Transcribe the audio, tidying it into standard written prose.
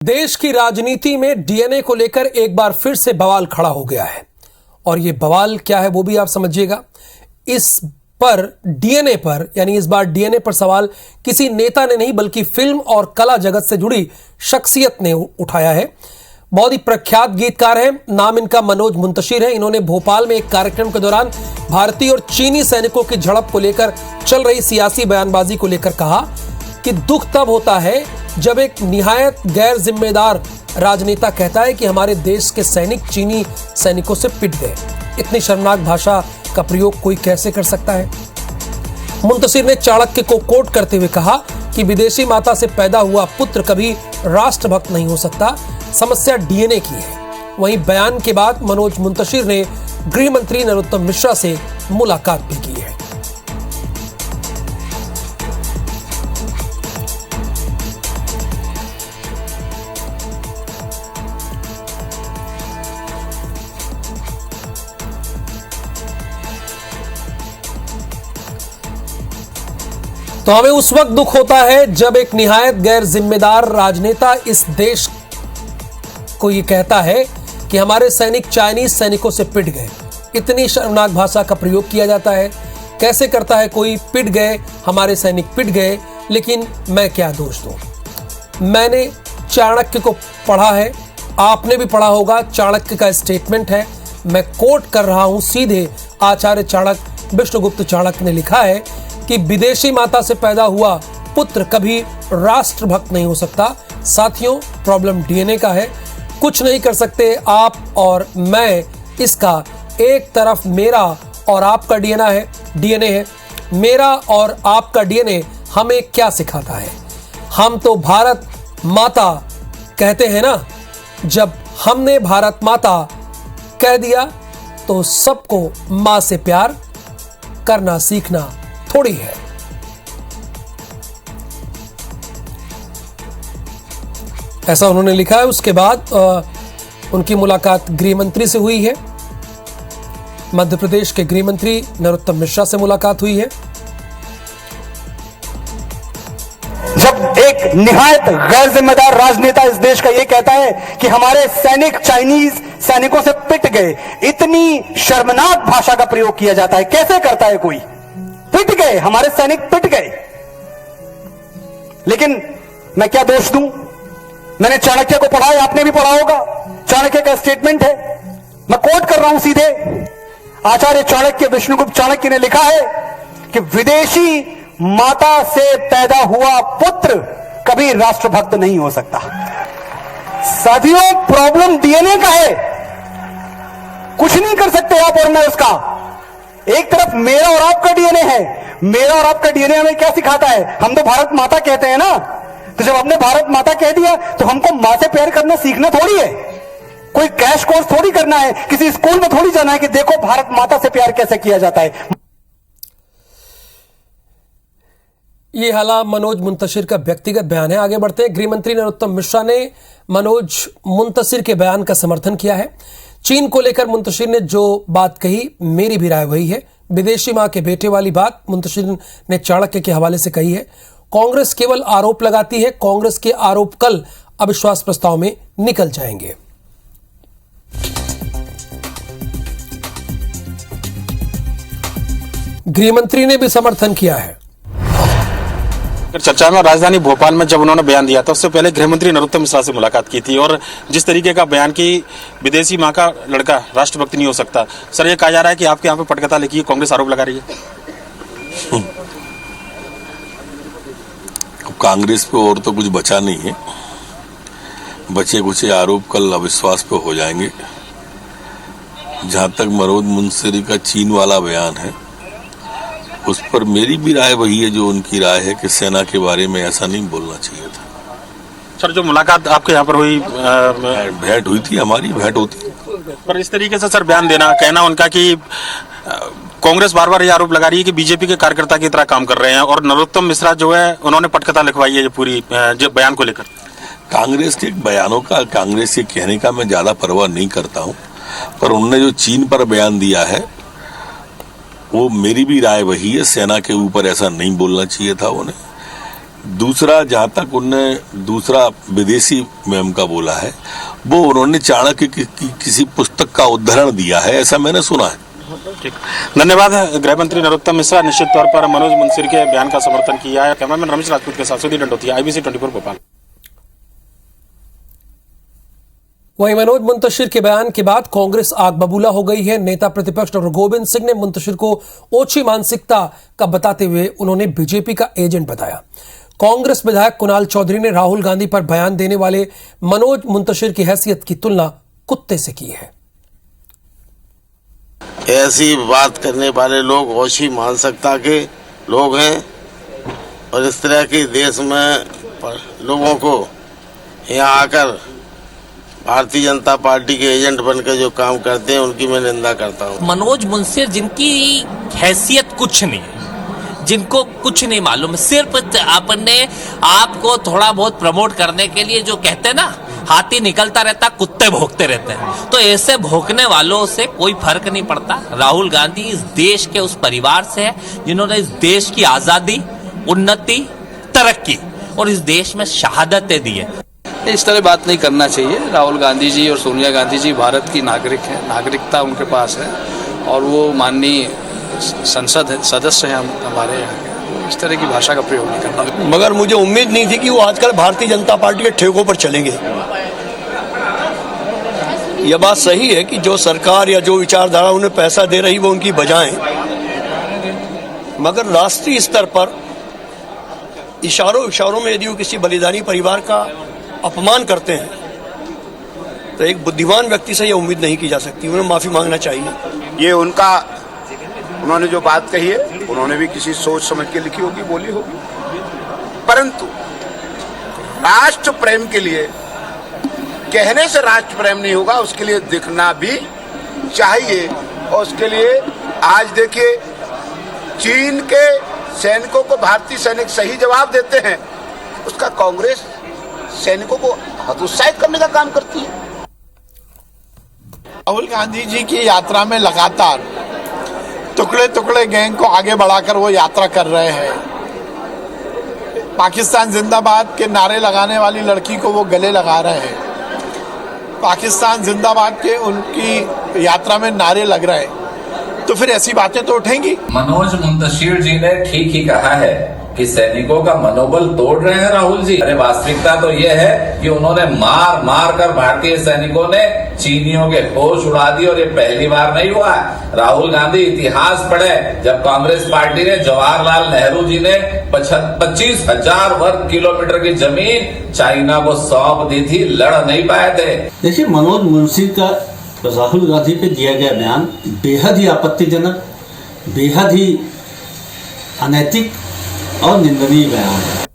देश की राजनीति में डीएनए को लेकर एक बार फिर से बवाल खड़ा हो गया है और यह बवाल क्या है वो भी आप समझिएगा। इस बार डीएनए पर सवाल किसी नेता ने नहीं बल्कि फिल्म और कला जगत से जुड़ी शख्सियत ने उठाया है। बहुत ही प्रख्यात गीतकार हैं, नाम इनका मनोज मुंतशिर है। इन्होंने भोपाल में एक कार्यक्रम के दौरान भारतीय और चीनी सैनिकों की झड़प को लेकर चल रही सियासी बयानबाजी को लेकर कहा कि दुख तब होता है जब एक निहायत गैर जिम्मेदार राजनेता कहता है कि हमारे देश के सैनिक चीनी सैनिकों से पिट गए। इतनी शर्मनाक भाषा का प्रयोग कोई कैसे कर सकता है। मुंतशिर ने चाणक्य को कोट करते हुए कहा कि विदेशी माता से पैदा हुआ पुत्र कभी राष्ट्रभक्त नहीं हो सकता, समस्या डीएनए की है। वहीं बयान के बाद मनोज मुंतशिर ने गृह मंत्री नरोत्तम मिश्रा से मुलाकात भी की है। तो हमें उस वक्त दुख होता है जब एक निहायत गैर जिम्मेदार राजनेता इस देश को यह कहता है कि हमारे सैनिक चाइनीज सैनिकों से पिट गए। इतनी शर्मनाक भाषा का प्रयोग किया जाता है। कैसे करता है कोई, पिट गए, हमारे सैनिक पिट गए, लेकिन मैं क्या दोष दूं। मैंने चाणक्य को पढ़ा है, आपने भी पढ़ा होगा। चाणक्य का स्टेटमेंट है, मैं कोट कर रहा हूं सीधे। आचार्य चाणक्य, विष्णुगुप्त चाणक्य ने लिखा है कि विदेशी माता से पैदा हुआ पुत्र कभी राष्ट्रभक्त नहीं हो सकता। साथियों, प्रॉब्लम डीएनए का है, कुछ नहीं कर सकते आप और मैं इसका। एक तरफ मेरा और आपका डीएनए है। मेरा और आपका डीएनए हमें क्या सिखाता है। हम तो भारत माता कहते हैं ना। जब हमने भारत माता कह दिया तो सबको मां से प्यार करना सीखना थोड़ी है। ऐसा उन्होंने लिखा है। उसके बाद उनकी मुलाकात गृह मंत्री से हुई है। मध्य प्रदेश के गृह मंत्री नरोत्तम मिश्रा से मुलाकात हुई है। जब एक निहायत गैर जिम्मेदार राजनेता इस देश का यह कहता है कि हमारे सैनिक चाइनीज सैनिकों से पिट गए, इतनी शर्मनाक भाषा का प्रयोग किया जाता है। कैसे करता है कोई, पिट गए, हमारे सैनिक पिट गए। लेकिन मैं क्या दोष दूं। मैंने चाणक्य को पढ़ा है, आपने भी पढ़ा होगा। चाणक्य का स्टेटमेंट है, मैं कोट कर रहा हूं सीधे। आचार्य चाणक्य, विष्णुगुप्त चाणक्य ने लिखा है कि विदेशी माता से पैदा हुआ पुत्र कभी राष्ट्रभक्त नहीं हो सकता। साथियों, प्रॉब्लम डीएनए का है, कुछ नहीं कर सकते आप और मैं उसका। एक तरफ मेरा और आपका डीएनए है। मेरा और आपका डीएनए हमें क्या सिखाता है। हम तो भारत माता कहते हैं ना, तो जब हमने भारत माता कह दिया तो हमको मां से प्यार करना सीखना थोड़ी है। कोई क्रैश कोर्स थोड़ी करना है, किसी स्कूल में थोड़ी जाना है कि देखो भारत माता से प्यार कैसे किया जाता है। ये हालांकि मनोज मुंतशिर का व्यक्तिगत बयान है। आगे बढ़ते हैं। गृह मंत्री नरोत्तम मिश्रा ने मनोज मुंतशिर के बयान का समर्थन किया है। चीन को लेकर मुंतशिर ने जो बात कही, मेरी भी राय वही है। विदेशी मां के बेटे वाली बात मुंतशिर ने चाणक्य के हवाले से कही है। कांग्रेस केवल आरोप लगाती है। कांग्रेस के आरोप कल अविश्वास प्रस्ताव में निकल जाएंगे। गृह मंत्री ने भी समर्थन किया है। चर्चा में राजधानी भोपाल में जब उन्होंने बयान दिया था, उससे पहले गृह मंत्री नरोत्तम मिश्रा से मुलाकात की थी और जिस तरीके का बयान की विदेशी मां का लड़का राष्ट्रभक्त नहीं हो सकता, सर ये कहा जा रहा है कि आपके यहाँ पे पटकथा लिखी है, कांग्रेस आरोप लगा रही है। कांग्रेस पे और तो कुछ बचा नहीं है। बचे कुछ आरोप कल अविश्वास पे हो जाएंगे। जहां तक मनोज मुंतशिर का चीन वाला बयान है, उस पर मेरी भी राय वही है जो उनकी राय है कि सेना के बारे में ऐसा नहीं बोलना चाहिए था। सर, जो मुलाकात आपके यहाँ पर हुई, भेंट हुई थी, हमारी भेंट होती, पर इस तरीके से सर बयान देना, कहना उनका कि कांग्रेस बार बार ये आरोप लगा रही है कि बीजेपी के कार्यकर्ता की तरह काम कर रहे हैं और नरोत्तम मिश्रा जो है उन्होंने पटकथा लिखवाई है ये पूरी जो बयान को लेकर। कांग्रेस के बयानों का, कांग्रेस के कहने का मैं ज्यादा परवाह नहीं करता हूँ, पर उन्होंने जो चीन पर बयान दिया है वो मेरी भी राय वही है। सेना के ऊपर ऐसा नहीं बोलना चाहिए था उन्हें। दूसरा, जहां तक उनने दूसरा विदेशी मैम का बोला है, वो उन्होंने चाणक्य की किसी पुस्तक का उद्धरण दिया है, ऐसा मैंने सुना है। ठीक, धन्यवाद। गृह मंत्री नरोत्तम मिश्रा निश्चित तौर पर मनोज मुंसिर के बयान का समर्थन किया है। कैमरामैन रमेश राजपूत के साथ सुधीर दंडोतिया, IBC 24 भोपाल। वहीं मनोज मुंतशिर के बयान के बाद कांग्रेस आग बबूला हो गई है। नेता प्रतिपक्ष डॉक्टर गोविंद सिंह ने मुंतशिर को ओछी मानसिकता का बताते हुए उन्होंने बीजेपी का एजेंट बताया। कांग्रेस विधायक कुणाल चौधरी ने राहुल गांधी पर बयान देने वाले मनोज मुंतशिर की हैसियत की तुलना कुत्ते से की है। ऐसी बात करने वाले लोग ओछी मानसिकता के लोग हैं और इस तरह के देश में लोगों को यहाँ आकर भारतीय जनता पार्टी के एजेंट बनकर जो काम करते हैं उनकी मैं निंदा करता हूँ। मनोज मुंसिर जिनकी हैसियत कुछ नहीं है, जिनको कुछ नहीं मालूम, सिर्फ अपने आपको थोड़ा बहुत प्रमोट करने के लिए जो कहते हैं ना, हाथी निकलता रहता कुत्ते भौंकते रहते हैं, तो ऐसे भौंकने वालों से कोई फर्क नहीं पड़ता। राहुल गांधी इस देश के उस परिवार से है जिन्होंने इस देश की आजादी, उन्नति, तरक्की और इस देश में शहादतें दी है। इस तरह बात नहीं करना चाहिए। राहुल गांधी जी और सोनिया गांधी जी भारत की नागरिक हैं, नागरिकता उनके पास है और वो माननीय संसद सदस्य हैं हमारे यहाँ के। इस तरह की भाषा का प्रयोग नहीं करना। मगर मुझे उम्मीद नहीं थी कि वो आजकल भारतीय जनता पार्टी के ठेकों पर चलेंगे। यह बात सही है कि जो सरकार या जो विचारधारा उन्हें पैसा दे रही वो उनकी बजाएं, मगर राष्ट्रीय स्तर पर इशारों में यदि वो किसी बलिदानी परिवार का अपमान करते हैं तो एक बुद्धिमान व्यक्ति से यह उम्मीद नहीं की जा सकती। उन्हें माफी मांगना चाहिए। ये उन्होंने जो बात कही है उन्होंने भी किसी सोच समझ के लिखी होगी, बोली होगी, परंतु राष्ट्र प्रेम के लिए कहने से राष्ट्र प्रेम नहीं होगा, उसके लिए दिखना भी चाहिए। और उसके लिए आज देखिए चीन के सैनिकों को भारतीय सैनिक सही जवाब देते हैं, उसका कांग्रेस सैनिकों को हतोत्साहित करने का काम करती है। राहुल गांधी जी की यात्रा में लगातार टुकड़े टुकड़े गैंग को आगे बढ़ाकर वो यात्रा कर रहे हैं। पाकिस्तान जिंदाबाद के नारे लगाने वाली लड़की को वो गले लगा रहे हैं। पाकिस्तान जिंदाबाद के उनकी यात्रा में नारे लग रहे हैं, तो फिर ऐसी बातें तो उठेंगी। मनोज मुंतशिर जी ने ठीक ही कहा है कि सैनिकों का मनोबल तोड़ रहे हैं राहुल जी। अरे वास्तविकता तो ये है कि उन्होंने मार मार कर भारतीय सैनिकों ने चीनियों के होश उड़ा दिए और ये पहली बार नहीं हुआ। राहुल गांधी इतिहास पढ़े, जब कांग्रेस पार्टी ने जवाहरलाल नेहरू जी ने 25,000 वर्ग किलोमीटर की जमीन चाइना को सौंप दी थी, लड़ नहीं पाए थे। देखिए, मनोज मुंसिर का राहुल गांधी पे दिया गया बयान बेहद ही आपत्तिजनक, बेहद ही अनैतिक और निंदनीय बयान है।